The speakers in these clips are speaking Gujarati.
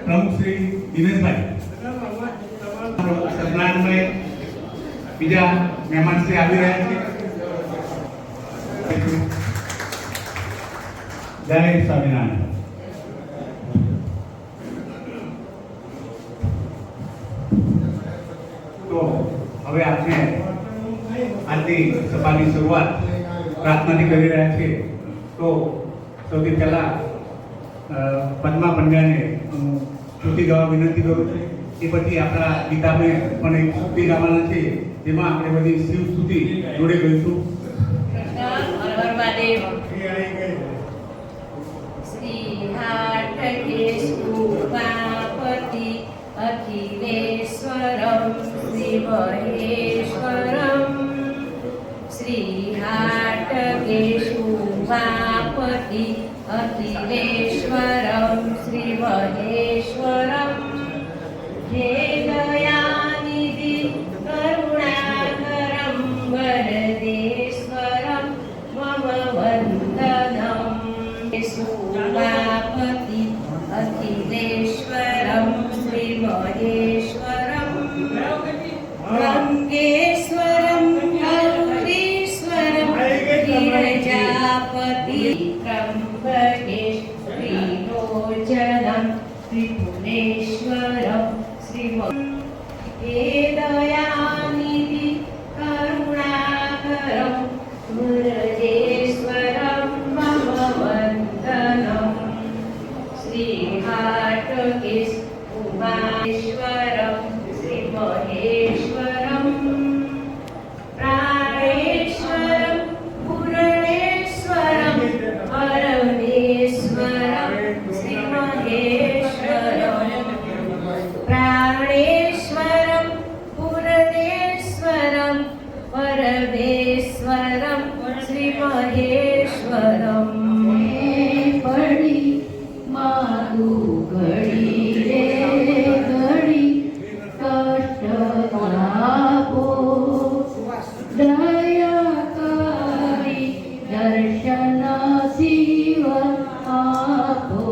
પ્રમુખ શ્રી દિનેશભાઈ સત્યનારાયણભાઈ બીજા મહેમાન શ્રી આવી રહ્યા છે. જય સ્વામિનારાયણ. તો હવે આપણે આજની સભાની શરૂઆત પ્રાર્થનાથી કરી રહ્યા છીએ. તો સૌથી પહેલા પદ્મા પંડ્યાને સ્તુતિ ગાવા વિનંતી કરું છું. એ પછી આપણા ગીતાબેન પણ એક સ્તુતિ ગાવાના છે, જેમાં આપણે બધી શિવ સ્તુતિ જોડે ગઈશું. अखिलेश्वरं श्रीमहेश्वरं श्रीहाटकेशुमापति अखिलेश्वरं श्रीमहेश्वरं हे दयानिधि करुणाकरं वरदेश्वरं मम वन्दनं केशुमापति अखिलेश्वरं श्रीमहेश्वरं रङ्गेश्वरं गौरीश्वरं गिरिजापति त्र्यम्बकेश्वरीलोचनं त्रिभुवनेश्वरं हे दयानिधि करुणाकरं वरदेश्वरं मम वन्दनं श्रीहाटकेशुमाश्वरं श्रीमहेश्वरं प्राणेश्वरं पूर्णेश्वरं परमेश्वरं श्रीमहेश्वरं प्राणेश्वरं पूर्णेश्वरं परमेश्वरं श्रीमहेश्वरं पड़ी मातु घड़ी रे घड़ी कष्ट आपो दया करी दर्शन शिव आपो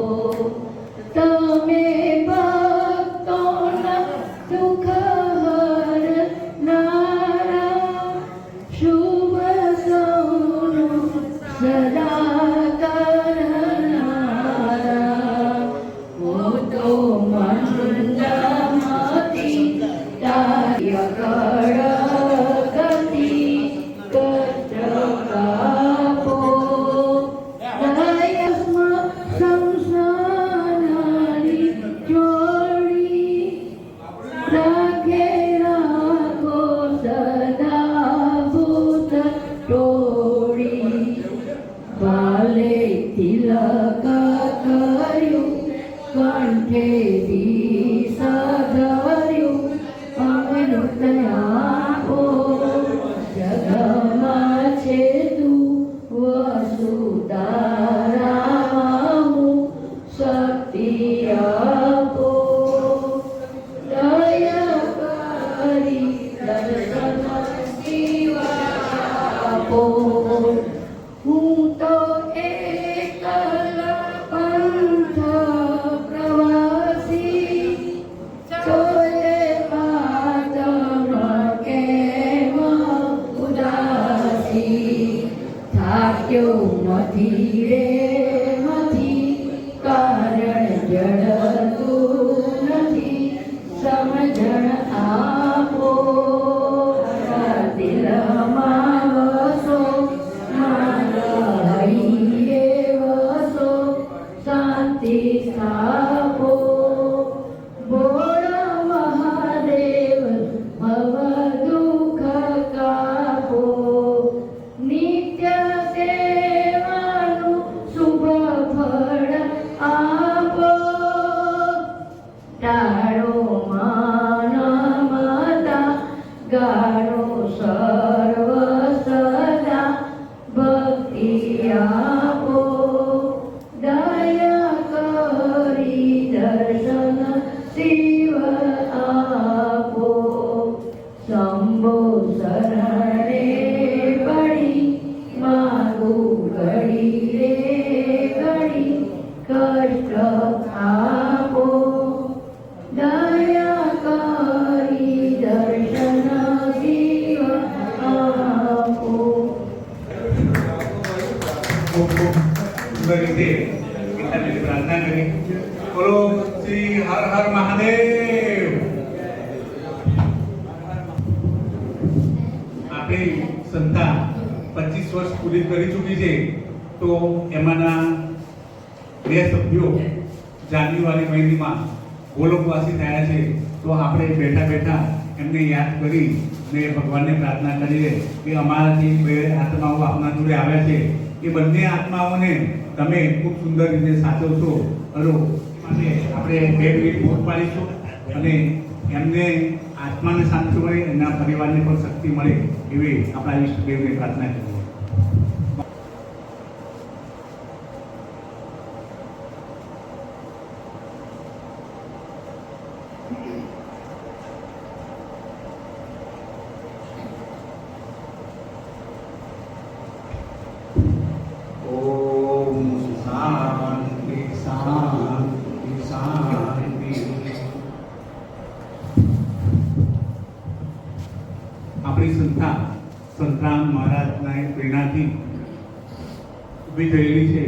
तमे भक्तोना दुख हरनारा शुभ सौनो सदा कंठे विषधर्यु अमृतयापो जगमा चेतु वसुधारामु शक्ति आपो दया करी दर्शन शिव आपो हूँ तो एकला पंथ નથી રે નથી કારણ જડતું નથી સમજણ આપો દિલમાં વસો મારા હૈયે વસો શાંતિ સ્થાપો બોલ મહાદેવ ભવ દુઃખ કાપો નિત્ય गारो सर्व सदा भक्ति आपो दया करी दर्शन शिव आपो शंभो शरणे पड़ी मागु घड़ी रे घड़ी कष्ट आपो શ્રી હર હર મહાદેવ. આપણી સંસ્થા 25 વર્ષ પૂરી કરી ચૂકી છે, તો એમાંના 2 સભ્યો જાન્યુઆરી મહિનામાં ગોલોકવાસી થયા છે. તો આપણે બેઠા બેઠા એમને યાદ કરી અને ભગવાનને પ્રાર્થના કરીએ કે અમારાથી 2 આત્માઓ આપના જોડે આવ્યા છે, એ બંને આત્માઓને તમે ખૂબ સુંદર રીતે સાચવશો. માટે આપણે 2 મિનિટ મૌન પાડીશું અને એમને આત્માને શાંતિ મળે, એના પરિવારને પણ શક્તિ મળે એવી આપણા ઈષ્ટદેવને પ્રાર્થના કરીએ. ઓમ શાંતિ શાંતિ શાંતિ. આપણી સંસ્થા સંતરામ મહારાજના પ્રેરણાથી ઊભી થયેલી છે.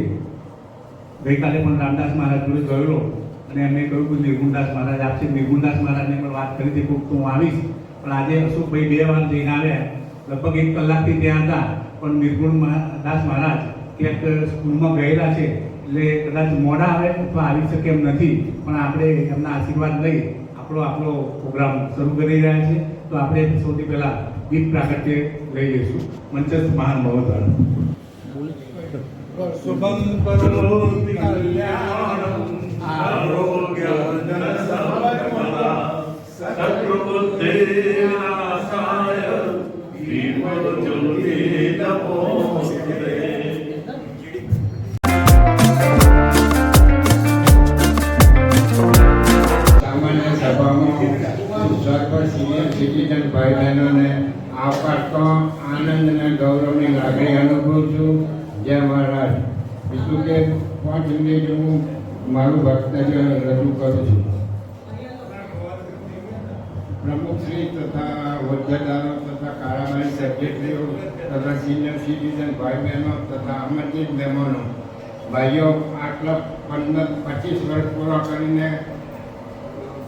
ગઈકાલે પણ રામદાસ મહારાજ જોડે ગયેલો અને એમને કહ્યું કે નિર્ગુણદાસ મહારાજ આપશે. નિર્ગુણદાસ મહારાજને પણ વાત કરી હતી તો હું આવીશ, પણ આજે અશોકભાઈ 2 વાર જઈને આવ્યા, લગભગ 1 કલાકથી ત્યાં હતા. પણ નિર્ગુણદાસ મહારાજ ક્યાંક સ્કૂલમાં ગયેલા છે, એટલે કદાચ મોડા આવે અથવા આવી શકે એમ નથી. પણ આપણે એમના આશીર્વાદ લઈ આપણો પ્રોગ્રામ શરૂ કરી રહ્યા છે. તો આપણે સૌથી પહેલા ગીત પ્રાગટ્ય લઈ લઈશું. મંચસ્થ મહાન ભવધારણ. શુભમ કરોતિ કલ્યાણમ આરોગ્ય ધન સંપદા સત્કૃતે નાશાય વિમલ જ્યોતિ તપોસ્તે. સામાન્ય સભામાં સર્વ સિનિયર સિટીઝન ભાઈ બહેનોને આવકારતો આનંદ અને ગૌરવની લાગણી અનુભવું છું. જય મહારાજ. બીજું કે 5 મિનિટ હું મારું વક્તવ્ય રજૂ કરું છું. પ્રમુખશ્રી તથા હોદ્દેદારો તથા કારાબારી સેક્રેટરીઓ તથા સિનિયર સિટીઝન ભાઈ બહેનો તથા આમંત્રિત મહેમાનો, ભાઈઓ, આટલા 25 વર્ષ પૂરા કરીને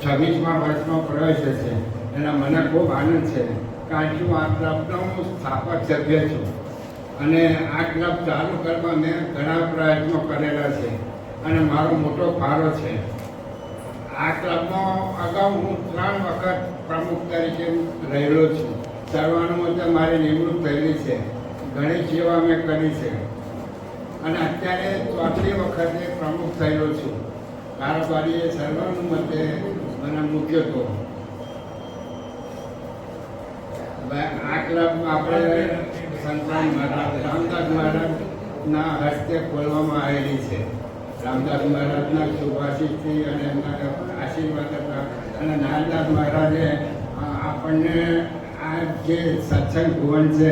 26મા વર્ષમાં પ્રવેશે છે. એના મને ખૂબ આનંદ છે, કારણ કે હું આ ક્લબનો હું સ્થાપક સભ્ય છું અને આ ક્લબ ચાલુ કરવા મેં ઘણા પ્રયત્નો કરેલા છે અને મારો મોટો ફાળો છે. આ ક્લબમાં અગાઉ હું 3 વખત પ્રમુખ તરીકે રહેલો છું. સર્વાનુમતે મારી નિમણૂક થયેલી છે. ઘણી સેવા મેં કરી છે અને અત્યારે 4મી વખતે પ્રમુખ થયેલો છું. કારોબારીએ સર્વાનુમતે મને મૂક્યો હતો. આ ક્લબ આપણે સંતરામ મહારાજ રામદાસ મહારાજના હસ્તે ખોલવામાં આવેલી છે. રામદાસ મહારાજના શુભાશીષથી અને એમના આશીર્વાદ હતા અને નારદાસ મહારાજે આપણને આ જે સત્સંગ ભુવન છે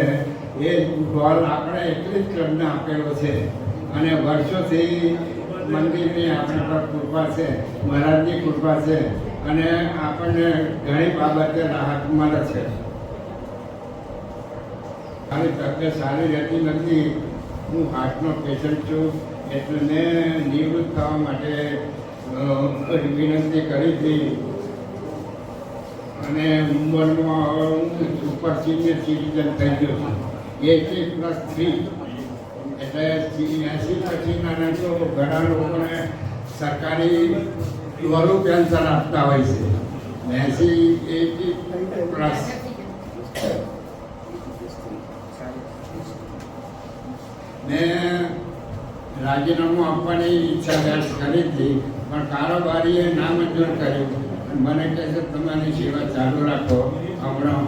એ હોલ આપણે એટલી જ ક્લબને આપેલો છે અને વર્ષોથી મંદિરની આપણી પર કૃપા છે, મહારાજની કૃપા છે અને આપણને ઘણી બાબતે રાહત મળે છે. મારી તબિયત સારી રહેતી નથી. હું હાર્ટનો પેશન્ટ છું, એટલે મેં નિવૃત્ત થવા માટે વિનંતી કરી હતી અને ઉંમરમાં હું સુપર સિનિયર સિટીઝન થઈ ગયો છું. 80+3 એટલે 80 પછીના તો ઘણા લોકોને સરકારી વરુ પેન્શન આપતા હોય છે. 80+ મેં રાજીનામું આપવાની ઈચ્છા વ્યક્ત કરી હતી, પણ કારોબારીએ નામંજૂર કર્યું. મને કહે છે તમારી સેવા ચાલુ રાખો. હમણાં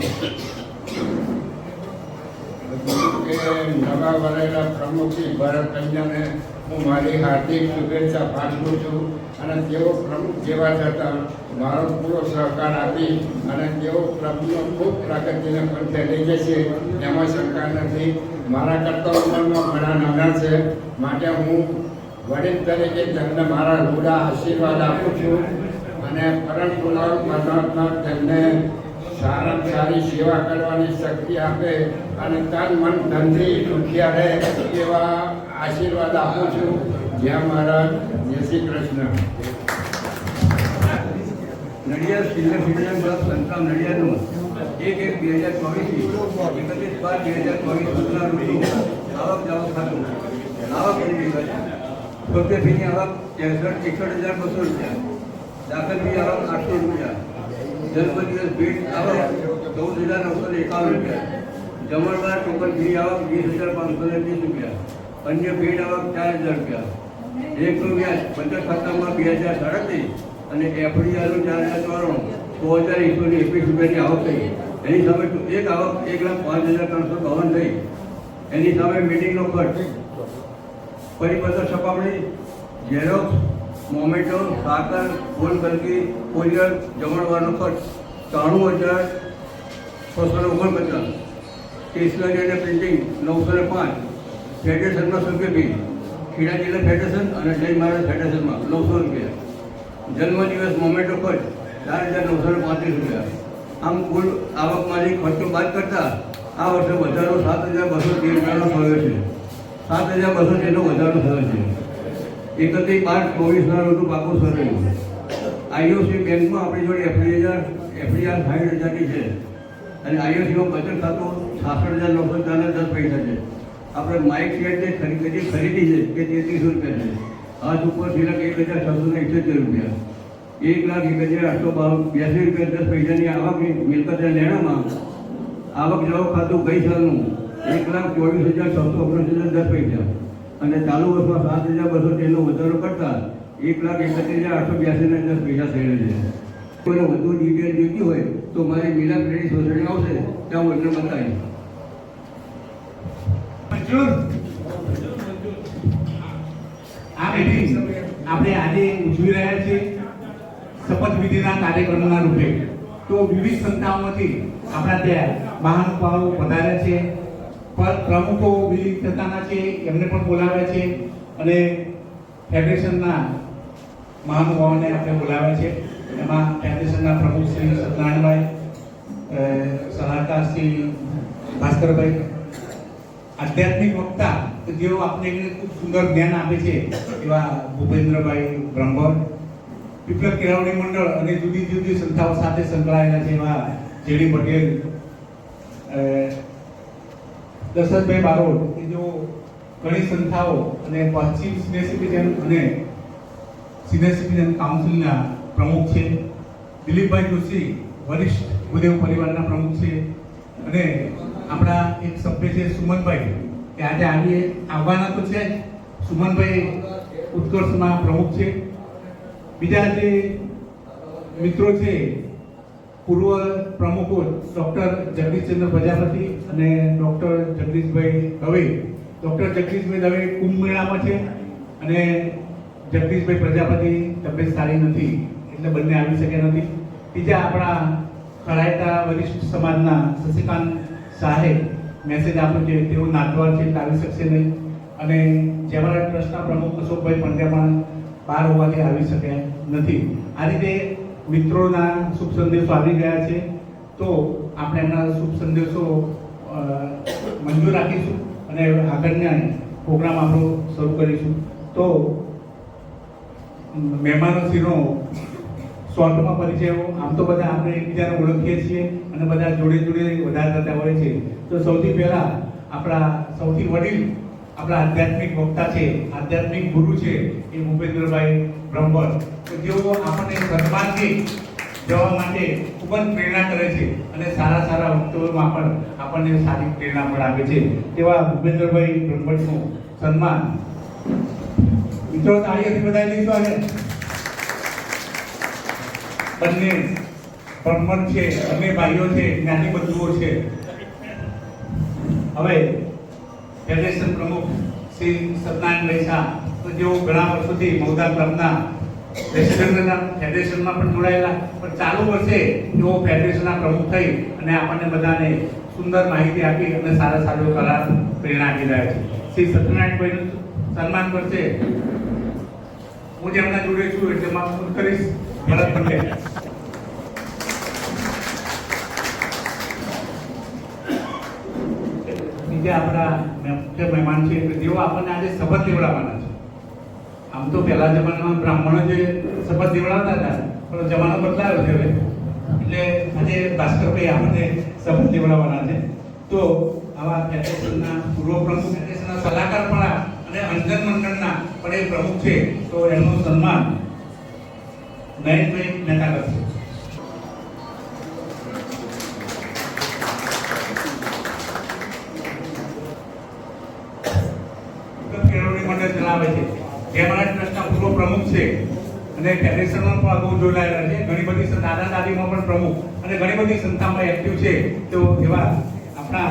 નવા વરેલા પ્રમુખ શ્રી ભરત કન્યાને હું મારી હાર્દિક શુભેચ્છા પાઠવું છું અને તેઓ પ્રમુખ જેવા છતાં મારો પૂરો સહકાર આપી અને તેઓ ક્લબનો ખૂબ પ્રગતિને પંથે લઈ જશે એમાં શંકા નથી. મારા કરતાં ઉંમરમાં ઘણા નાના છે, માટે હું વડીલ તરીકે તેમને મારા રૂડા આશીર્વાદ આપું છું અને પરમ કુમાર પરમાત્મા તેમને સારામાં સારી સેવા કરવાની શક્તિ આપે અને તન મન ધનથી સુખિયા રહે એવા આશીર્વાદ આપું છું. જય મહારાજ. જય Shri Krishna. Nadiad senior citizen club Santram નડિયાદનું 1/1/2024 31/5/2024 સુધીના રોજનું આવક જાવક ખાતું આવક એની વિગત તોતેર ફીની આવક 61,200 રૂપિયા, દાખલ ફી આવક 800 રૂપિયા, જન્મ દિવસ ભેટ આવક 14,951 રૂપિયા, જમણવાર ટોકન ફી આવક 20,530 રૂપિયા, અન્ય ભેટ આવક 4,000 રૂપિયા, એકનું વ્યાજ બચત ખાતામાં 2,037 અને એફડીઆરનું 4,094 6,121 રૂપિયાની આવક થઈ. એની સામે એક આવક 1,05,352 થઈ. એની સામે મીટિંગનો ખર્ચ પરિપત્ર છપામણી, ઝેરોક્સ, મોમેન્ટો, સાકર, ફોન કલકી, કોરિયર, જમણવારનો ખર્ચ 93,649, સ્ટેશનરી અને પ્રિન્ટિંગ 905, ફેડરેશનમાં સભ્ય ફી ખેડા જિલ્લા ફેડરેશન અને જય મહારાજ ફેડરેશનમાં 900 રૂપિયા, જન્મદિવસ મોમેન્ટો ખર્ચ 4,935 રૂપિયા. આમ કુલ આવકમાંથી ખર્ચો બાદ કરતા આ વર્ષે વધારો 7,213 રૂપિયાનો થયો છે. 7,213નો વધારો થયો છે. 31/12/24ના રોજનું પાકું સર્વેનું આઈઓસી બેંકમાં આપણી જોડે એફડીઆર 60,000ની છે અને આઈઓસીમાં બચત ખાતું 66,910 પૈસા છે. આપણે માઇક સેટ જે ખરીદી છે કે 3300 રૂપિયા છે. હાથ ઉપર સિલક 1,678 રૂપિયા, 1,01,882 રૂપિયા 10 પૈસાની આવકની મિલકતના લેણામાં આવક જાવક ખાતું ગઈ સાલનું 1,24,649 10 પૈસા અને ચાલુ વર્ષમાં 7,213નો વધારો કરતા 1,31,882 10 પૈસા થયેલો છે. કોઈને વધુ ડિટેલ જોઈતી હોય તો મારી મિલા ક્રેડિટ સોસાયટી આવશે ત્યાં હું એમને બતાવીશ. આ મીટિંગ આપણે આજે ઉજવી રહ્યા છીએ શપથવિધિના કાર્યક્રમના રૂપે. તો વિવિધ સંસ્થાઓમાંથી આપણા ત્યાં મહાનુભાવો પધાર્યા છે, પ્રમુખો વિવિધ સંસ્થાના છે એમને પણ બોલાવ્યા છે અને ફેડરેશનના મહાનુભાવોને આપણે બોલાવ્યા છે. એમાં ફેડરેશનના પ્રમુખ શ્રી સત્યનારાયણભાઈ, સલાહકાર શ્રી ભાસ્કરભાઈ, આધ્યાત્મિક વક્તા જેઓ આપણે ખૂબ સુંદર જ્ઞાન આપે છે એવા ભૂપેન્દ્રભાઈ બ્રહ્મભટ્ટ, પીપલક કેળવણી મંડળ અને જુદી જુદી સંસ્થાઓ સાથે સંકળાયેલા છે એવા જેડી પટેલ, દશરથભાઈ બારોટ કે જેઓ ઘણી સંસ્થાઓ અને પશ્ચિમ સિનિયર સિટીઝન અને સિનિયર સિટીઝન કાઉન્સિલના પ્રમુખ છે, દિલીપભાઈ જોશી વરિષ્ઠ ભૂદેવ પરિવારના પ્રમુખ છે અને આપણા એક સભ્ય છે સુમનભાઈ કે આજે આવવાના તો છે. સુમનભાઈ ઉત્કર્ષમાં પ્રમુખ છે. બીજા જે મિત્રો છે પૂર્વ પ્રમુખો ડૉક્ટર જગદીશચંદ્ર પ્રજાપતિ અને ડૉક્ટર જગદીશભાઈ દવે. ડૉક્ટર જગદીશભાઈ દવે કુંભ મેળામાં છે અને જગદીશભાઈ પ્રજાપતિ તબિયત સારી નથી એટલે બંને આવી શક્યા નથી. બીજા આપણા ખરાયતા વરિષ્ઠ સમાજના શશિકાંત શાહે મેસેજ આપ્યો છે તેઓ નાગવાર છે એટલે આવી શકશે નહીં અને જેવરા ટ્રસ્ટના પ્રમુખ અશોકભાઈ પંડ્યા પણ બહાર હોવાથી આવી શક્યા નથી. આ રીતે મિત્રોના શુભ સંદેશો આવી ગયા છે તો આપણે એમના શુભ સંદેશો મંજૂર રાખીશું અને આગળના પ્રોગ્રામ આપણો શરૂ કરીશું. તો મહેમાનોશ્રીનો શોર્ટમાં પરિચય. આમ તો બધા આપણે એકબીજાને ઓળખીએ છીએ અને બધા જોડે જોડે વધારે થતા હોય છે. તો સૌથી પહેલા આપણા સૌથી વડીલ આપણા આધ્યાત્મિક વક્તા છે, આધ્યાત્મિક ગુરુ છે એ ભૂપેન્દ્રભાઈ બ્રહ્મભટ્ટ, જેઓ આપણને સન્માનથી જવા માટે ખૂબ જ પ્રેરણા કરે છે અને સારા સારા વક્તવ્યોમાં પણ આપણને સારી પ્રેરણા પણ આપે છે. તેવા ભૂપેન્દ્રભાઈ બ્રહ્મભટ્ટનું સન્માન મિત્રો તાળીઓથી બધાઈ દઈશું. આજે બંને બ્રહ્મભટ્ટ છે, બંને ભાઈઓ છે, જ્ઞાતિ બંધુઓ છે. હવે ફેડરેશન પ્રમુખ શ્રી સત્યનારાયણભાઈ શાહ તો જેઓ ઘણા વર્ષોથી મૌદા ક્લબના પ્રેસિડેન્ટના ફેડરેશનમાં પણ જોડાયેલા, પણ ચાલુ વર્ષે તેઓ ફેડરેશનના પ્રમુખ થઈ અને આપણને બધાને સુંદર માહિતી આપી અને સારા સારો કરાર પ્રેરણા આપી રહ્યા છે. શ્રી સત્યનારાયણભાઈનું સન્માન કરશે હું જેમના જોડે છું એટલે હું કરીશ ભરત પંડ્યા. બીજા આપણા મુખ્ય મહેમાન છે કે જેઓ આપણને આજે શપથ લેવડાવવાના છે. આ આમ તો પહેલા જમાનામાં બ્રાહ્મણો જે શપથ દેવડાવતા હતા, પણ જમાનો બદલાયો છે હવે. એટલે આજે ભાસ્કરભાઈ આપણને શપથ દેવડાવવાના છે. તો આવા ફેડરેશનના પૂર્વ પ્રમુખ, ફેડરેશનના સલાહકાર પણ અને અંજન મંડળના પણ એ પ્રમુખ છે, તો એમનું સન્માન નયનભાઈ મહેતા કરશે. કેળવણી મંડળ ચલાવે છે, જેમના ટ્રસ્ટના પૂર્વ પ્રમુખ છે અને ફેડરેશનમાં પણ અગાઉ જોડાયેલા છે. ઘણી બધી દાદા દાદીમાં પણ પ્રમુખ અને ઘણી બધી સંસ્થામાં એક્ટિવ છે. તો એવા આપણા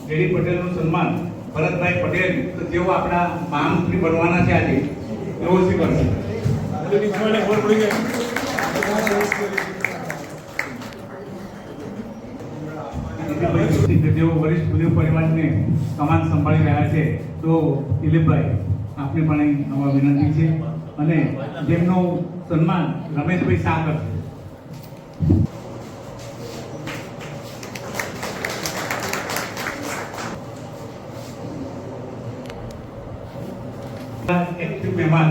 જેડી પટેલનું સન્માન ભરતભાઈ પટેલ, તો જેઓ આપણા મહામંત્રી બનવાના છે આજે, એવો છે કરશે. જેઓ વરિષ્ઠ ઉદ્યોગ પરિવારને કમાન સંભાળી રહ્યા છે, તો દિલીપભાઈ આપને પણ અહીં આવા વિનંતી છે અને જેમનું સન્માન રમેશભાઈ શાહ કરશે. એક્ટિવ મહેમાન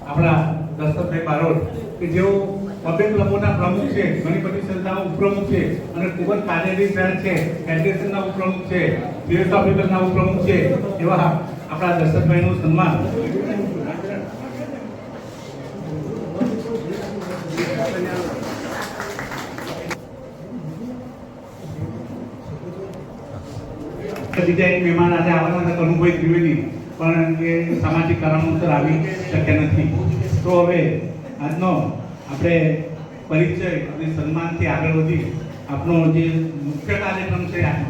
આપણા દશરથભાઈ બારોટ, કે જેઓ બબે ક્લબોના પ્રમુખ છે, ઘણી બધી સંસ્થાઓ ઉપપ્રમુખ છે અને ખૂબ જ કાર્યરત છે. ફેડરેશનના ઉપપ્રમુખ છે, યુએસ ઓફિસરના ઉપપ્રમુખ છે. એવા આપણા દશરથભાઈનું સન્માન બીજા એક મહેમાન આજે આવવાના હતા, કનુભાઈ ત્રિવેદી, પણ એ સામાજિક કારણોસર આવી શક્યા નથી. તો હવે આજનો આપણે પરિચય અને સન્માનથી આગળ વધી આપણો જે મુખ્ય કાર્યક્રમ છે, આજનો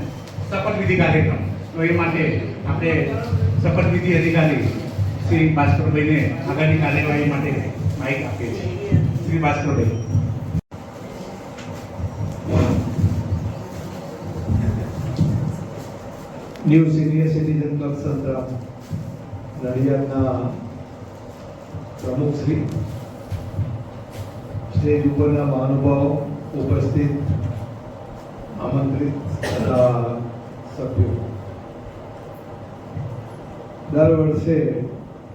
શપથવિધિ કાર્યક્રમ, તો એ માટે આપણે શપથવિધિ અધિકારી શ્રી ભાસ્કરભાઈને આગળની કાર્યવાહી માટે માહિતી આપીએ છીએ. Shri Bhaskarbhai. New senior citizen club સંસ્થા નડિયાદના પ્રમુખ શ્રી, સ્ટેજ ઉપરના મહાનુભાવો, ઉપસ્થિત આમંત્રિત સભ્યો, દર વર્ષે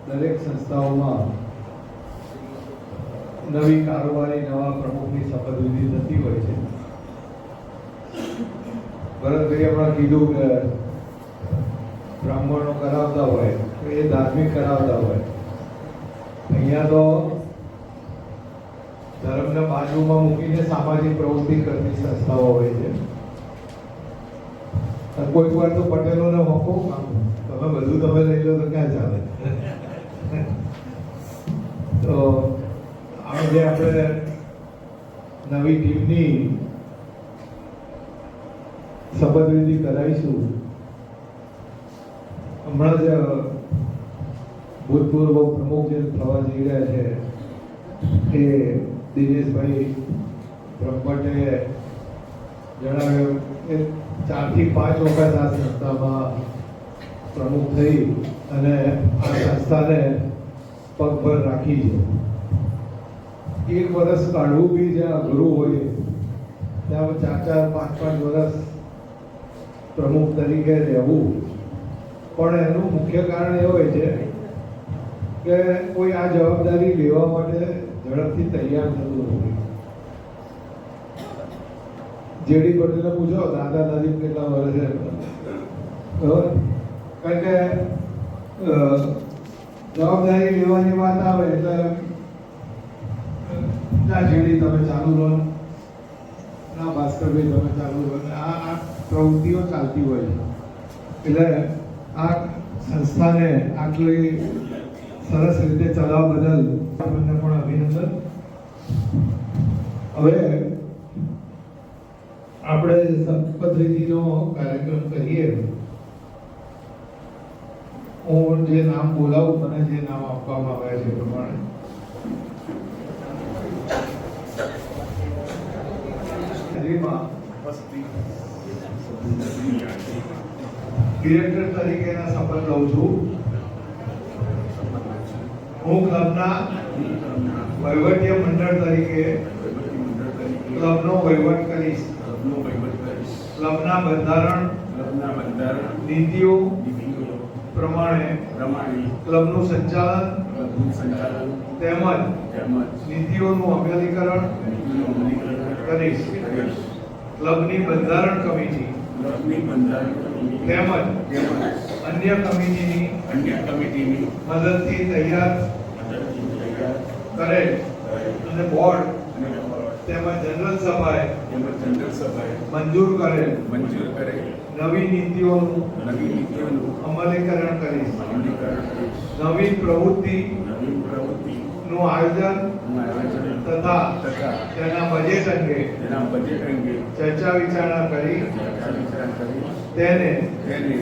દરેક સંસ્થાઓમાં નવી કારોબારી, નવા પ્રમુખની શપથવિધિ થતી હોય છે. ભરતભાઈ હમણાં કીધું કે બ્રાહ્મણો કરાવતા હોય તો એ ધાર્મિક કરાવતા હોય. અહીંયા તો ધર્મને બાજુમાં મૂકીને સામાજિક પ્રવૃત્તિ કરતી સંસ્થાઓ હોય છે. કોઈક વાર તો પટેલોને મોકો, તમે બધું તમે લઈ લો તો ક્યાં ચાલે. તો આજે આપણે નવી ટીમની શપથવિધિ કરાવીશું. હમણાં જ ભૂતપૂર્વ પ્રમુખ જે થવા જઈ રહ્યા છે એ દિનેશભાઈ બ્રહ્મભટ્ટે જણાવ્યું કે 4 થી 5 વખત આ સંસ્થામાં પ્રમુખ થઈ અને આ સંસ્થાને પગભર રાખી છે. 1 વર્ષ કાઢવું બી જ્યાં અઘરું હોય ત્યાં 4-4, 5-5 વર્ષ પ્રમુખ તરીકે રહેવું. પણ એનું મુખ્ય કારણ એ હોય છે કે કોઈ આ જવાબદારી લેવા માટે ઝડપથી તૈયાર થતું નથી. જેડી પટેલને પૂછો દાદા દાદી કેટલા વર્ષે, બરાબર? કારણ કે જવાબદારી લેવાની વાત આવે એટલે ના જેડી તમે ચાલુ રહો, ના ભાસ્કરભાઈ તમે ચાલુ રહો, આ પ્રવૃત્તિઓ ચાલતી હોય છે. એટલે આ સંસ્થાને આટલી સરસ રીતે ચલાવવા બદલ આપણને પણ અભિનંદન. હવે આપણે શપથવિધિનો કાર્યક્રમ કરીએ. હું જે નામ બોલાવું, મને જે નામ આપવામાં આવ્યા છે પ્રમાણે ડિરેક્ટર તરીકેના શપથ લઉં છું. હું ક્લબના વહીવટીય મંડળ તરીકે ક્લબનો વહીવટ કરીશ. ક્લબના બંધારણ નીતિઓ પ્રમાણે ક્લબનું સંચાલન અદ્ભુત સંચાલન તેમજ તેમજ નીતિઓનું અમલીકરણ નીતિનું અમલીકરણ કરીશ. કરીશ. ક્લબની બંધારણ કમિટી ક્લબની બંધારણ કમિટી તેમજ તેમજ અન્ય કમિટીની અન્ય કમિટીની મદદથી તૈયાર મદદથી તૈયાર કરેલ અને બોર્ડ અને બોર્ડ તેમજ જનરલ સભાએ તેમજ જનરલ સભાએ મંજૂર કરેલ મંજૂર કરેલ નવી નીતિઓનું નવી નીતિઓનું અમલીકરણ કરીશ. અમલીકરણ કરીશ. નવી પ્રવૃત્તિ નવી પ્રવૃત્તિનું નું આયોજન આયોજન તથા તથા તેના બજેટ અંગે તેના બજેટ અંગે ચર્ચા વિચારણા કરી ચર્ચા વિચારણા કરી તેને તેને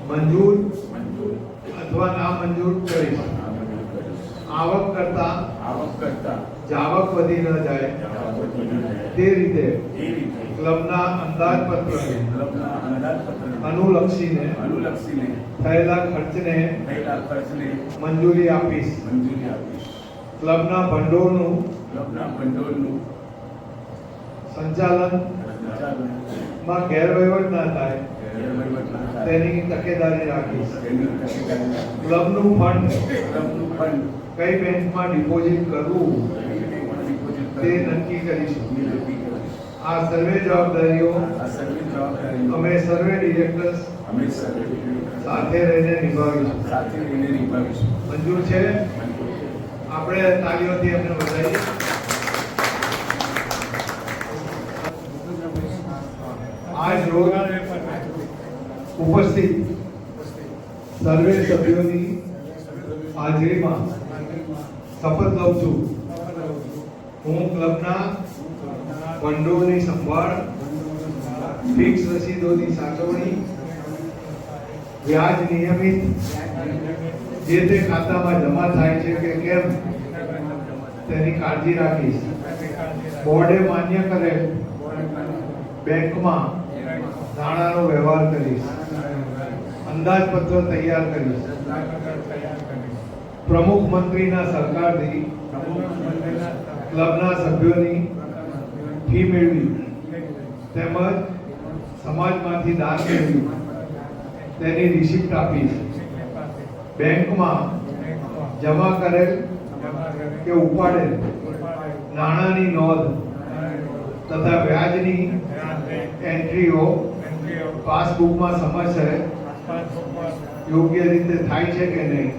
મંજૂર મંજૂર અથવા નામંજૂર કરીશ. નામંજૂર કરીશ. આવક કરતા આવક કરતા જાવક વધી ન જાય જાવક ન જાય તે રીતે તે રીતે ક્લબના અંદાજપત્રને ક્લબના અંદાજપત્રને અનુલક્ષીને અનુલક્ષીને થયેલા ખર્ચને થયેલા ખર્ચને મંજૂરી આપીશ. મંજૂરી આપીશ. ક્લબના ભંડોળનું ક્લબના ભંડોળનું સંચાલનમાં સંચાલન ગેરવહીવટ ન થાય ગેરવહીવટ ન થાય તેની તકેદારી રાખીશ. તેની તકેદારી રાખીશ. ક્લબનું ફંડ ક્લબનું ફંડ કઈ બેંકમાં ડિપોઝિટ કરવું ડિપોઝિટ તે નક્કી કરીશું. નક્કી કરીશ. આ સર્વે જવાબદારીઓ આ સર્વે જવાબદારી અમે સર્વે ડિરેક્ટર્સ અમે સર્વે સાથે રહીને નિભાવીશું. સાથે રહીને નિભાવીશું. મંજૂર છે? મંજૂર છે. આપણે તાળીઓથી એમને વધાવીએ. આજ રોજ ઉપસ્થિત સર્વે સભ્યોની હાજરીમાં શપથ લઉં છું. હું ક્લબના ભંડોળની સંભાળ, ફિક્સ રસીદોની સાચવણી, વ્યાજ નિયમિત જે તે ખાતામાં જમા થાય છે કે કેમ તેની કાળજી રાખીશ. બોર્ડે માન્ય કરેલ બેંકમાં નાણાંનો વ્યવહાર કરીશ. અંદાજપત્ર તૈયાર કરીશ. પ્રમુખ મંત્રીના સરકારથી ક્લબના સભ્યોની ફી મેળવી તેમજ સમાજમાંથી દાન મેળવી તેની રિસિપ્ટ આપીશ. બેંકમાં જમા કરેલ કે ઉપાડેલ નાણાંની નોંધ તથા વ્યાજની એન્ટ્રીઓ પાસબુકમાં સમયસર યોગ્ય રીતે થાય છે કે નહીં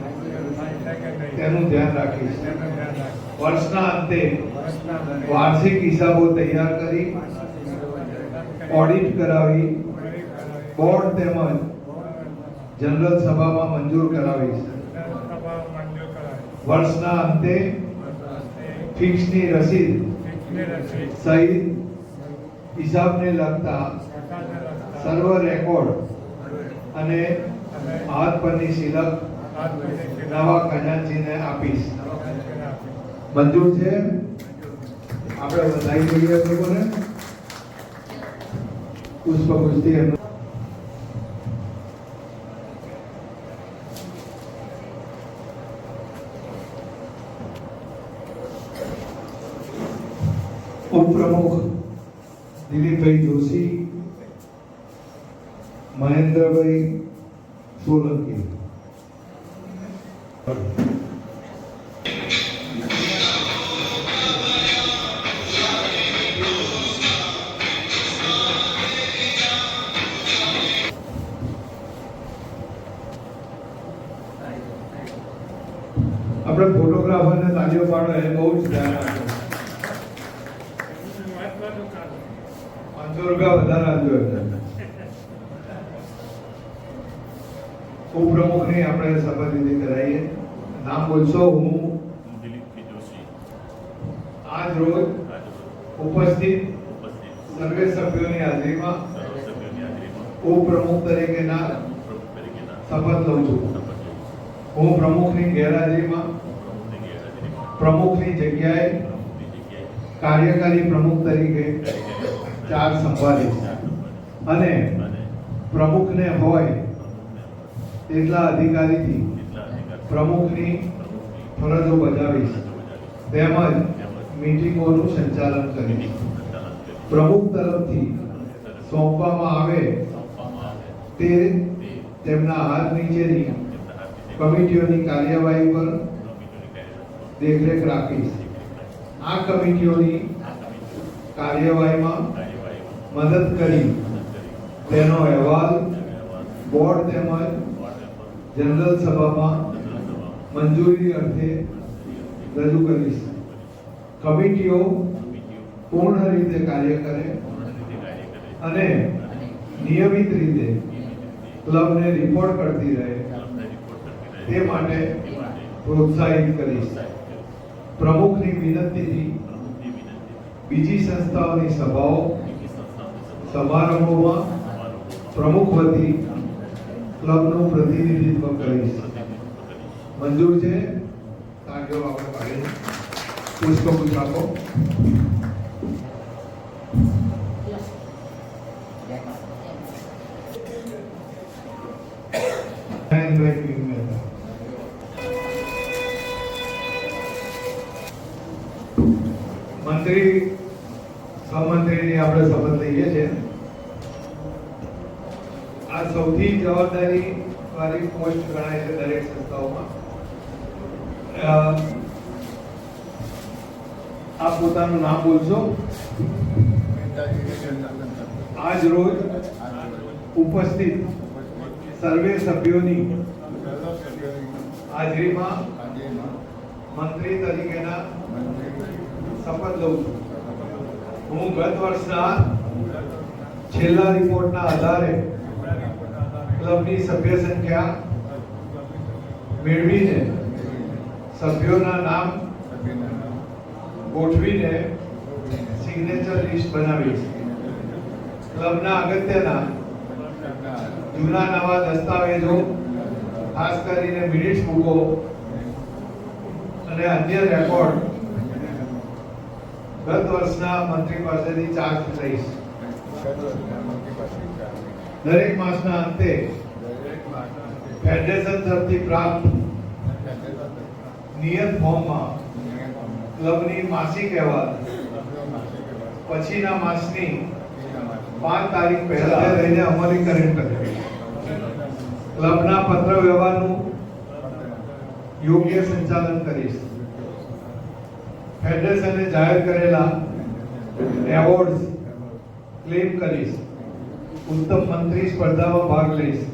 તેનું ધ્યાન રાખીશ. વર્ષના અંતે વાર્ષિક હિસાબો તૈયાર કરી ઓડિટ કરાવી બોર્ડ તેમજ જનરલ સભામાં મંજૂર કરાવીશ. વર્ષના અંતે ફિક્સની રસીદ સહિત હિસાબને લગતા સર્વ રેકોર્ડ અને હાથ પરની સિલક નવા ખજાનચીને આપીશ. મંજૂર છે? આપણે વધાવી દઈએ લોકોને પુષ્પગુચ્છથી એમનું ઉપપ્રમુખ દિલીપભાઈ જોશી, મહેન્દ્રભાઈ સોલંકી. આપણે ફોટોગ્રાફરને તાલીઓ પાડો એ બહુ જ ધ્યાન રાખો. 500 રૂપિયા વધારે આપજો એમને. ઉપપ્રમુખની આપણે શપથવિધિ કરાવીએ. નામ બોલશો? હું દિલીપભાઈ જોશી આજ રોજ ઉપસ્થિત સર્વે સભ્યોની હાજરીમાં સર્વ સભ્યોની હાજરીમાં ઉપપ્રમુખ તરીકેના પ્રમુખ તરીકેના શપથ લઉં છું. શપથ લઉં છું. હું પ્રમુખની ગેરહાજરીમાં પ્રમુખની ગેરહાજરીમાં પ્રમુખની જગ્યાએ પ્રમુખની જગ્યાએ કાર્યકારી પ્રમુખ તરીકે ચાર્જ સંભાળીશ અને અને પ્રમુખને હોય પ્રમુખને એટલા અધિકારીથી કેટલા અધિકાર પ્રમુખની ફરજો બજાવીશ તેમજ મીટિંગોનું સંચાલન કરીશ. સંચાલન કરી પ્રમુખ તરફથી સોંપવામાં આવે સોંપવામાં આવે તે તે તેમના હાથ નીચેની તેમના હાથ નીચે કમિટીઓની કાર્યવાહી પર કમિટીની દેખરેખ રાખીશ. આ કમિટીઓની કાર્યવાહીમાં મદદ કરી તેનો અહેવાલ બોર્ડ તેમજ જનરલ સભામાં મંજૂરી અર્થે રજૂ કરીશ. કમિટીઓ પૂર્ણ રીતે કાર્ય કરે અને નિયમિત રીતે ક્લબને રિપોર્ટ કરતી રહે તે માટે પ્રોત્સાહિત કરીશ. પ્રમુખની વિનંતીથી બીજી સંસ્થાઓની સભાઓ સમારંભોમાં પ્રમુખ વતી ક્લબનું પ્રતિનિધિત્વ કરીશ. મંજૂર છે? તાળીઓ આપણે પાડીએ. પુષ્પગુચ્છ આપો. મંત્રી સહમંત્રીની આપણે શપથ લઈએ છીએ. આ સૌથી જવાબદારી વાળી પોસ્ટ ગણાય છે દરેક સંસ્થાઓમાં. આપ પોતાનું નામ બોલશો. આજ રોજ ઉપસ્થિત સર્વે સભ્યોની હાજરીમાં મંત્રી તરીકેના શપથ લઉં છું. હું ગત વર્ષના છેલ્લા રિપોર્ટના આધારે ક્લબની સભ્ય સંખ્યા મેળવીને સભ્યોના નામ ગોઠવીને સિગ્નેચર લિસ્ટ બનાવીશ. ક્લબના અગત્યના જૂના નવા દસ્તાવેજો, ખાસ કરીને મિનિટ્સ બુકો અને અન્ય રેકોર્ડ ગત વર્ષના મંત્રી પાસેથી ચાર્જ લઈશ. દરેક માસના અંતે ફેડરેશન તરફથી પ્રાપ્ત નિયત ફોર્મમાં ક્લબની માસિક અહેવાલ પછીના માસની 5 તારીખ પહેલા લઈને અમલીકરણ કરીશ. ક્લબના પત્ર વ્યવહારનું યોગ્ય સંચાલન કરીશ. ફેડરેશને જાહેર કરેલા એવોર્ડ્સ ક્લેમ કરીશ. ઉત્તમ મંત્રી સ્પર્ધામાં ભાગ લઈશ.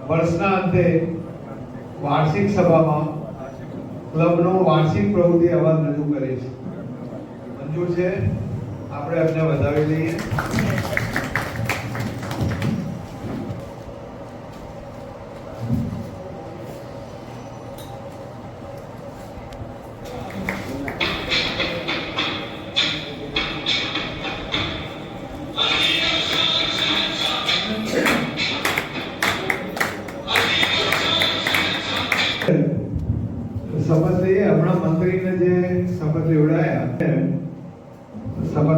વર્ષના અંતે વાર્ષિક સભામાં ક્લબનો વાર્ષિક પ્રવૃત્તિ અહેવાલ રજૂ કરીશ. મંજૂર છે? આપણે એમને વધાવી લઈએ. શપથ લઈએ. હમણાં મંત્રીને જે શપથ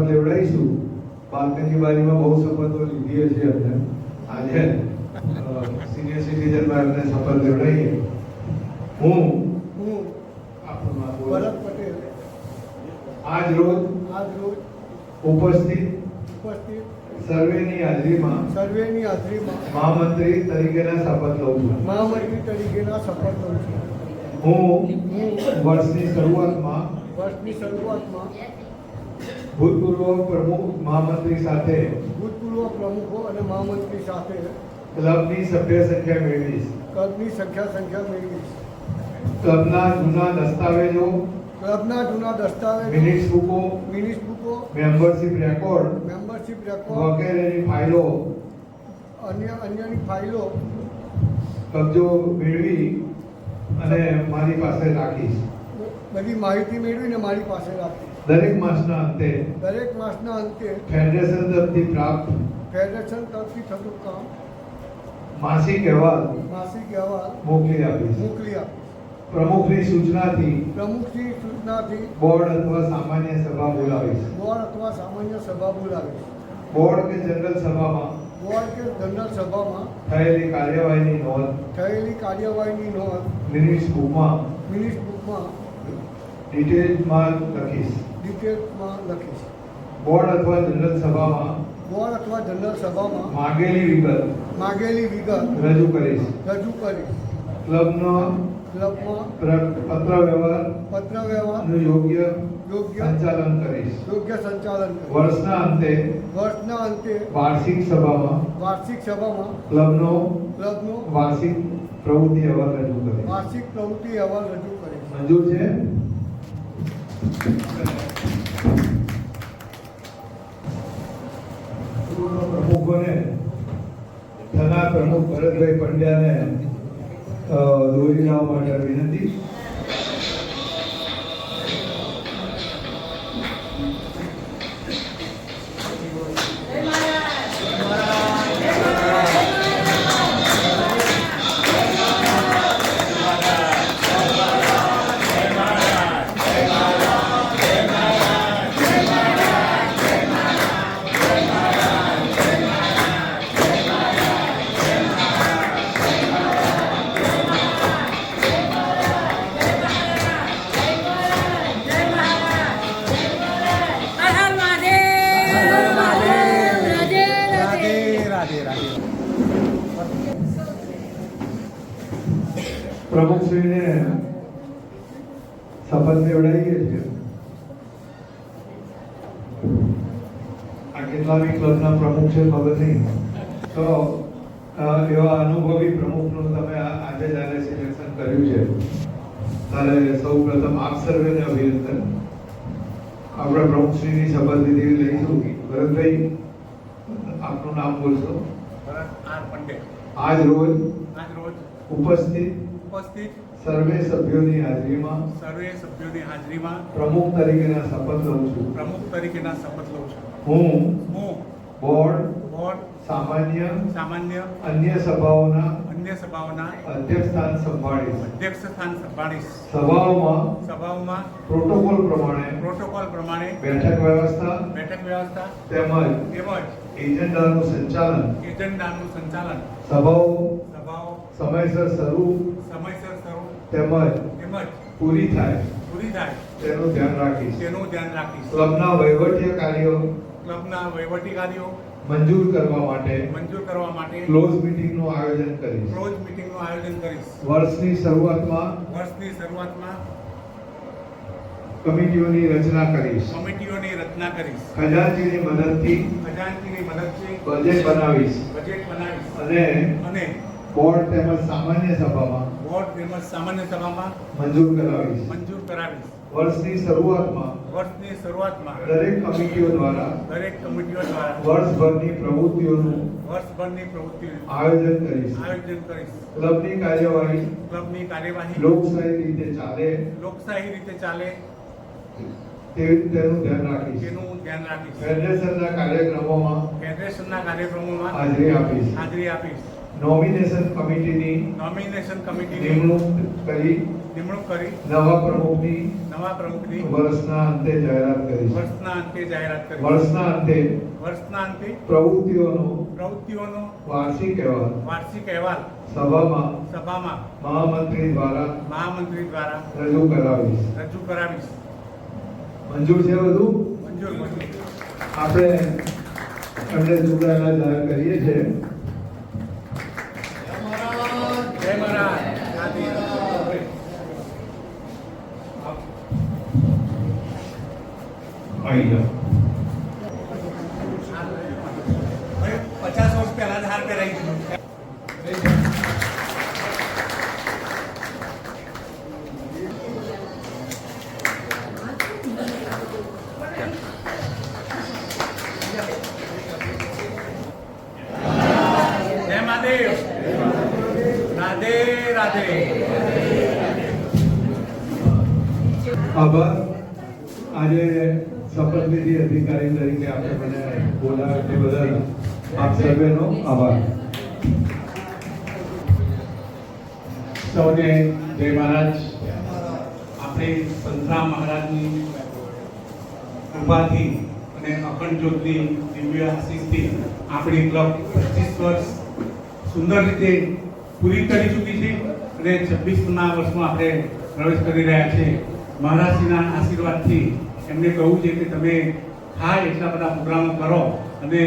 લેવડાવીશું. બાલ્કની બારીમાં બહુ શપથો લીધી છે અમને. આજે સિનિયર સિટીઝનમાં એમને શપથ લેવડાવીએ. હું આપણું નામ બોલો. ભરત પટેલ આજ રોજ ઉપસ્થિત સર્વેની હાજરીમાં મહામંત્રી તરીકેના શપથ લઉં છું. હું વર્ષની શરૂઆતમાં ભૂતપૂર્વ પ્રમુખ મહામંત્રી સાથે ક્લબની સભ્ય સંખ્યા મેળવીશ. ક્લબના જૂના દસ્તાવેજો, મિનિટ્સ બુકો, મેમ્બરશિપ રેકોર્ડ વગેરેની ફાઇલો અન્યની ફાઇલો કબજો મેળવી અને મારી પાસે રાખીશ. બધી માહિતી મેળવીને મારી પાસે રાખી. દરેક માસના અંતે ફેડરેશન તરફથી થતું કામ માસિક અહેવાલ મોકલી આપીશ. પ્રમુખની સૂચનાથી બોર્ડ અથવા સામાન્ય સભા બોલાવીશ. બોર્ડ કે જનરલ સભામાં થયેલી કાર્યવાહીની નોંધ મિનિટ્સ બુકમાં ડિટેલમાં લખીશ. બોર્ડ અથવા જનરલ સભામાં માગેલી વિગત રજૂ કરીશ. ક્લબમાં પત્ર વ્યવહાર પત્ર વ્યવહાર નું યોગ્ય યોગ્ય સંચાલન કરીશ. યોગ્ય સંચાલન કરીશ. વર્ષના અંતે વર્ષના અંતે વાર્ષિક સભામાં વાર્ષિક સભામાં ક્લબનો ક્લબનો વાર્ષિક પ્રવૃત્તિ અહેવાલ રજૂ કરીશ. વાર્ષિક પ્રવૃત્તિ અહેવાલ રજૂ કરીશ. મંજૂર છે? પ્રમુખોને થનાર પ્રમુખ ભરતભાઈ પંડ્યાને દોરી લાવવા માટે વિનંતી. પ્રમુખશ્રીને શપથ લેવડાવીએ છીએ. આ કેટલાની ક્લબના પ્રમુખ છે ખબર નહીં, તો એવા અનુભવી પ્રમુખનું તમે આજે જ્યારે સિલેક્શન કર્યું છે ત્યારે સૌ પ્રથમ આપ સર્વેને અભિનંદન. આપણે પ્રમુખશ્રીની શપથવિધિ લઈશું. ભરતભાઈ, આપનું નામ બોલશો. આજ રોજ ઉપસ્થિત સર્વે સભ્યોની હાજરીમાં પ્રમુખ તરીકેના શપથ લઉં છું. હું બોર્ડ સામાન્ય અન્ય સભાઓના અધ્યક્ષ સ્થાન સંભાળીશ. સભાઓમાં પ્રોટોકોલ પ્રમાણે બેઠક વ્યવસ્થા તેમજ એજન્ડાનું સંચાલન સભાઓ સમયસર શરૂ તેમજ પૂરી થાય તેનું ધ્યાન રાખીશ. ક્લબના વહીવટી કાર્યો મંજૂર કરવા માટે ક્લોઝ મીટિંગનું આયોજન કરીશ. વર્ષની શરૂઆતમાં કમિટીઓની રચના કરીશ. ખજાનચીની મદદથી બજેટ બનાવીશ અને બોર્ડ તેમજ સામાન્ય સભામાં મંજૂર કરાવીશ. વર્ષની શરૂઆતમાં દરેક કમિટીઓ દ્વારા વર્ષભરની પ્રવૃત્તિઓનું આયોજન કરીશ. ક્લબની કાર્યવાહી લોકશાહી રીતે ચાલે તેનું ધ્યાન રાખીશ. ફેડરેશનના કાર્યક્રમોમાં હાજરી આપીશ. નોમિનેશન કમિટીની નિમણૂક કરી નવા પ્રમુખની વર્ષના અંતે જાહેરાત કરીશ. વર્ષના અંતે પ્રવૃત્તિઓનો વાર્ષિક અહેવાલ સભામાં મહામંત્રી દ્વારા રજૂ કરાવીશ. મંજૂર છે બધું? આપણે એમને ચૂંટાયેલા જાહેર કરીએ છીએ. આવી જાઓ. 50 વર્ષ પહેલા હાર પહેરાઈ દીધું. જય મહાદેવ. રાધે રાધે. આભાર. આજે શપથવિધિ અધિકારી તરીકે આપણે મને બોલાવ્યા તે બદલ આપ સર્વેનો આભાર. સૌને જય મહારાજ. આપણે સંતરામ મહારાજની કૃપાથી અને અખંડ જ્યોતની દિવ્ય આશીષથી આપણી ક્લબ 25 વર્ષ સુંદર રીતે પૂરી કરી ચૂકી છે અને 26મા વર્ષમાં આપણે પ્રવેશ કરી રહ્યા છીએ. મહારાજશ્રીના આશીર્વાદથી એમને કહું છે કે તમે થાય એટલા બધા પ્રોગ્રામો કરો અને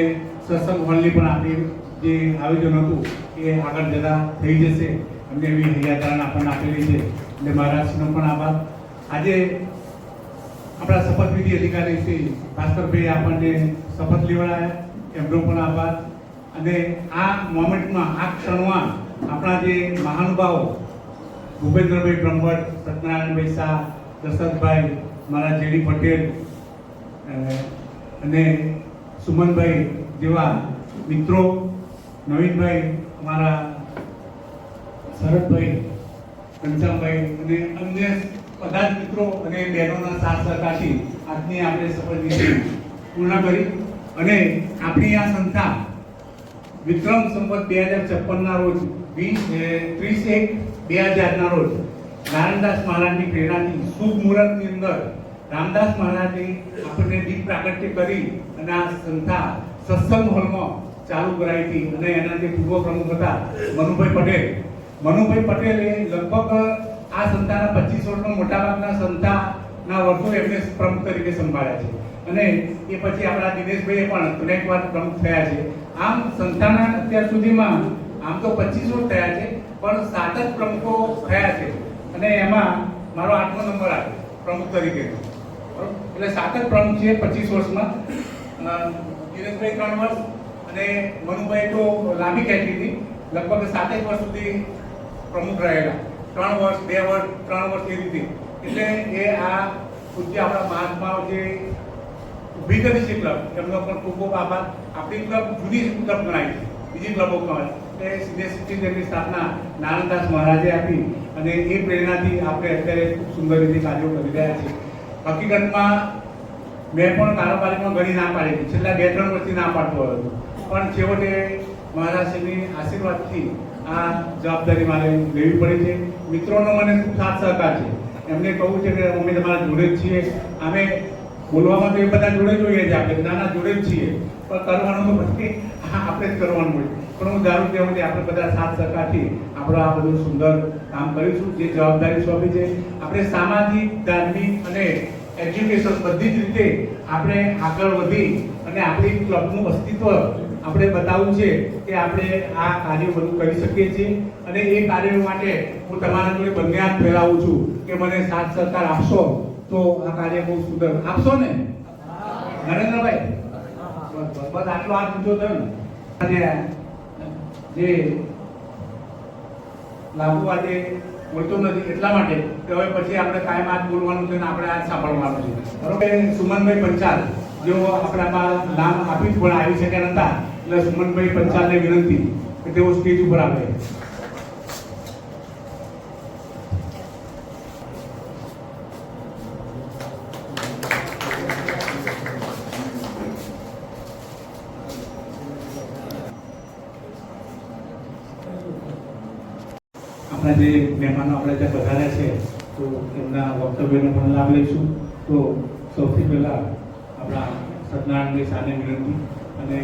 સત્સંગ હોલની પણ આપણી જે આયોજન હતું એ આગળ જતા થઈ જશે. અમને એવી હૈયાધારણ આપણને આપેલી છે. એટલે મહારાજશ્રીનો પણ આભાર. આજે આપણા શપથવિધિ અધિકારી શ્રી ભાસ્કરભાઈ આપણને શપથ લેવડાયા, એમનો પણ આભાર. અને આ મોમેન્ટમાં, આ ક્ષણમાં આપણા જે મહાનુભાવો ભૂપેન્દ્રભાઈ બ્રહ્મભટ્ટ, સત્યનારાયણભાઈ શાહ, દશરથભાઈ, મારા જેડી પટેલ અને સુમનભાઈ જેવા મિત્રો, નવીનભાઈ, અમારા શરદભાઈ, ઘનશ્યામભાઈ અને અન્ય બધા જ મિત્રો અને બહેનોના સાથ સહકારથી આજની આપણે શપથવિધિ પૂર્ણ કરી. અને આપણી આ સંસ્થા વિક્રમ સંવત 2056 ના રોજ 30/1/2000 ના રોજ નારાયણદાસ મહારાજની પ્રેરણાથી શુભ મુહૂર્તની અંદર રામદાસ મહારાજે આપણને દીપ પ્રાગટ્ય કરી અને આ સંસ્થા સત્સંગ હોલમાં ચાલુ કરાવી હતી. અને એના જે પૂર્વ પ્રમુખ હતા મનુભાઈ પટેલે લગભગ આ સંસ્થાના 25 વર્ષનો મોટાભાગના સંસ્થાના વર્ષો એમને પ્રમુખ તરીકે સંભાળ્યા છે. અને એ પછી આપણા દિનેશભાઈએ પણ અનેક વાર પ્રમુખ થયા છે. આમ સંસ્થાના અત્યાર સુધીમાં આમ તો 25 વર્ષ થયા છે, પણ 7 જ પ્રમુખો થયા છે. અને એમાં મારો 8મો નંબર આવે પ્રમુખ તરીકે. એટલે 7 જ પ્રમુખ છે 25 વર્ષમાં. દિનેશભાઈ 3 વર્ષ અને મનુભાઈ તો લાંબી ખેંચી હતી, લગભગ 7 વર્ષ સુધી પ્રમુખ રહેલા. 3 વર્ષ, 2 વર્ષ, 3 વર્ષ એ રીતે. એટલે એ આ પૂજ્ય આપણા મહાત્માઓ જે ઊભી કરી છે ક્લબ, એમનો પણ ખૂબ ખૂબ આભાર. આપણી ક્લબ જૂની ક્લબ ગણાય છે બીજી ક્લબો કરતાં. એ સિનિયર સિટીઝનની સ્થાપના નારાયણદાસ મહારાજે આપી અને એ પ્રેરણાથી આપણે અત્યારે ખૂબ સુંદર રીતે કાર્યો કરી રહ્યા છીએ. હકીકતમાં મેં પણ કારોબારીમાં ઘણી ના પાડી હતી, છેલ્લા 2-3 વર્ષથી ના પાડતો હતો, પણ છેવટે મહારાજશ્રીની આશીર્વાદથી આ જવાબદારી મારે લેવી પડી છે. મિત્રોનો મને ખૂબ સાથ સહકાર છે. એમને કહું છે કે અમે તમારા જોડે જ છીએ. અમે બોલવામાં તો એ બધા જોડે જોઈએ છે, આપણે નાના જોડે જ છીએ, પણ કરવાનું તો પછી આપણે જ કરવાનું હોય. પણ હું ધારું છું કે આપણે બધા સાથ સહકારથી આપણે આ બધું સુંદર કામ કરીશું. જે જવાબદારી સોંપી છે આપણે સામાજિક, ધાર્મિક અને એજ્યુકેશન બધી જ રીતે આપણે આગળ વધી અને આપણી ક્લબનું અસ્તિત્વ આપણે બતાવવું છે કે આપણે આ કાર્ય બધું કરી શકીએ છીએ. અને એ કાર્ય માટે હું તમારા જોડે બંને હાથ ફેલાવું છું કે મને સાથ સહકાર આપશો તો આ કાર્ય બહુ સુંદર. આપશો ને નરેન્દ્રભાઈ? બસ આટલો હાથ ઊંચો થયો ને. જે લાગુ આજે બોલતો નથી એટલા માટે કે હવે પછી આપણે કાયમ હાથ બોલવાનું છે ને આપણે હાથ સાંભળવાનું છે, બરોબર? સુમનભાઈ પંચાલ જેઓ આપણામાં નામ આપી પણ આવી શક્યા નતા, એટલે સુમનભાઈ પંચાલને વિનંતી કે તેઓ સ્ટેજ ઉપર આવે. આપણા જે મહેમાનો આપણે ત્યાં પધાર્યા છે તો એમના વક્તવ્યનો પણ લાભ લઈશું. તો સૌથી પહેલાં આપણા સત્યનારાયણભાઈ શાહને વિનંતી અને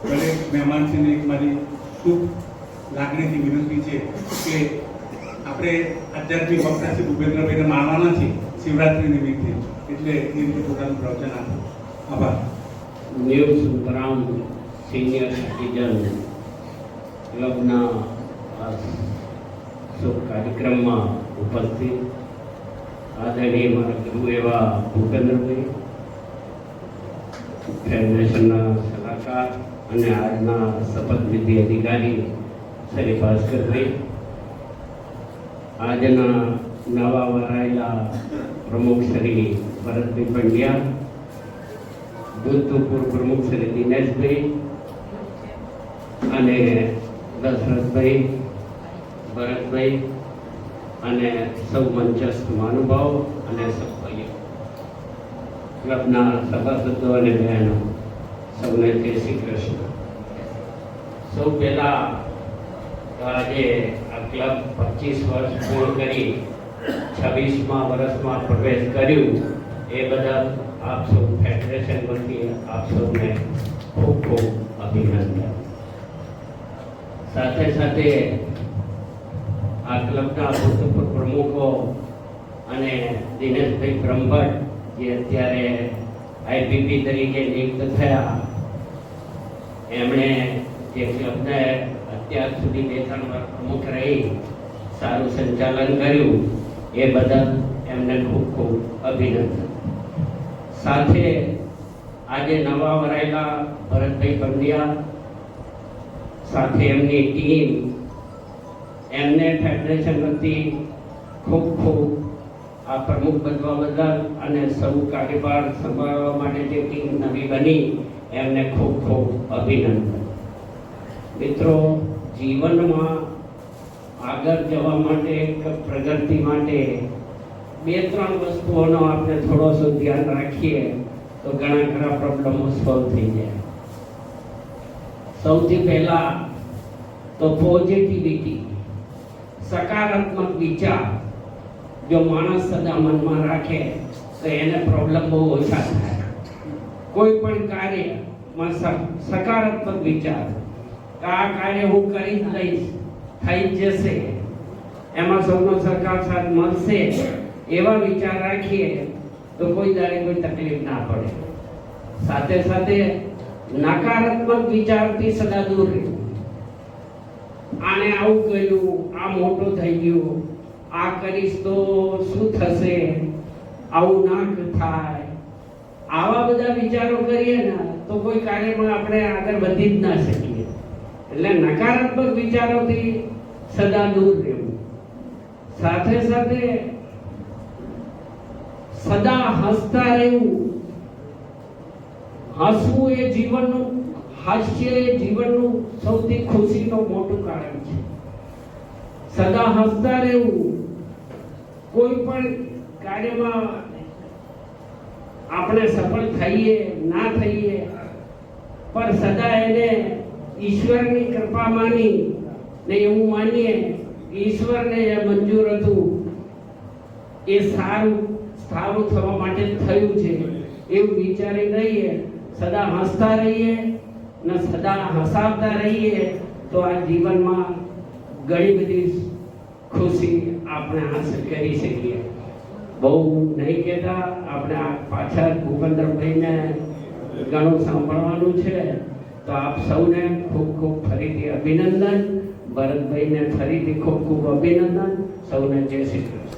દરેક મહેમાનશ્રીને એક મારી શુભ લાગણીથી વિનંતી છે કે આપણે આધ્યાત્મિક વક્તા શ્રી ભૂપેન્દ્રભાઈને માણવાના છે શિવરાત્રિ નિમિત્તે, એટલે એ રીતે પોતાનું પ્રવચન આપો. આભાર. ન્યૂ સુતરામ સિનિયર સિટીઝન ક્લબના શુભ કાર્યક્રમમાં ઉપસ્થિત આદરણીય મારા ગુરુ એવા ભૂપેન્દ્રભાઈ, ફેડરેશનના સલાહકાર અને આજના શપથવિધિ અધિકારી શ્રી ભાસ્કરભાઈ, આજના નવા વરાયેલા પ્રમુખ શ્રી ભરતભાઈ પંડ્યા, ભૂતપૂર્વ પ્રમુખ શ્રી દિનેશભાઈ અને દશરથભાઈ, ભરતભાઈ અને સૌ મંચસ્થ મહાનુભાવો અને સભ્યો, ક્લબના સભાસદો અને બહેનો, સૌને જય શ્રી કૃષ્ણ. સૌ પહેલા આજે આ ક્લબ 25 વર્ષ પૂર્ણ કરી 26મા વર્ષમાં પ્રવેશ કર્યું એ બદલ આપ સૌ ફેડરેશન વતી આપ સૌને ખૂબ ખૂબ અભિનંદન. સાથે સાથે આ ક્લબના ભૂતપૂર્વ પ્રમુખો અને દિનેશભાઈ બ્રહ્મભટ્ટ જે અત્યારે આઈપીપી તરીકે નિયુક્ત થયા, એમણે જે ક્લબને અત્યાર સુધી 2-3 વર્ષ પ્રમુખ રહી સારું સંચાલન કર્યું એ બદલ એમને ખૂબ ખૂબ અભિનંદન. સાથે આજે નવા વરાયેલા ભરતભાઈ પંડ્યા સાથે એમની ટીમ, એમને ફેડરેશન વતી ખૂબ ખૂબ આ પ્રમુખ બનવા બદલ અને સૌ કાર્યભાર સંભાળવા માટે જે ટીમ નવી બની એમને ખૂબ ખૂબ અભિનંદન. મિત્રો, જીવનમાં આગળ જવા માટે કે પ્રગતિ માટે 2-3 વસ્તુઓનો આપણે થોડો ધ્યાન રાખીએ તો ઘણા ખરા પ્રોબ્લેમો સોલ્વ થઈ જાય. સૌથી પહેલા તો પોઝિટિવિટી, સકારાત્મક વિચાર જો માણસ સદા મનમાં રાખે તો એને પ્રોબ્લેમ બહુ ઓછા થાય. કોઈ પણ કાર્યમાં સકારાત્મક વિચાર, આ કાર્ય હું કરી જ લઈશ, થઈ જ જશે, એમાં સૌનો સરકાર સાથ મળશે, એવા વિચાર રાખીએ તો કોઈ દાડે કોઈ તકલીફ ના પડે. સાથે સાથે નકારાત્મક વિચારથી સદા દૂર રહેવું. આને આવું કર્યું, આ મોટો થઈ ગયો, આ કરીશ તો શું થશે, આવું ના થાય, આવા બધા વિચારો કરીએ ને તો કોઈ કાર્યમાં આપણે આગળ વધી જ ના શકીએ. એટલે નકારાત્મક વિચારોથી સદા દૂર રહેવું. સાથે સાથે સદા હસતા રહેવું. હસવું એ જીવનનું, હાસ્ય એ જીવનનું સૌથી ખુશીનું મોટું કારણ છે. સદા હસતા રહેવું. કોઈ પણ કાર્યમાં આપણે સફળ થઈએ ના થઈએ પણ સદા એને ઈશ્વરની કૃપા માની ને એવું માનીએ ઈશ્વરને એ મંજૂર હતું, એ સારું થવા માટે થયું છે એવું વિચારી રહીએ, સદા હસતા રહીએ ને સદા હસાવતા રહીએ તો આ જીવનમાં ઘણી બધી ખુશી આપણે હાંસલ કરી શકીએ. બહુ નહીં કહેતા, આપણે આ પાછળ ભૂપેન્દ્રભાઈને ઘણું સાંભળવાનું છે. તો આપ સૌને ખૂબ ખૂબ ફરીથી અભિનંદન. ભરતભાઈને ફરીથી ખૂબ ખૂબ અભિનંદન. સૌને જય શ્રી કૃષ્ણ.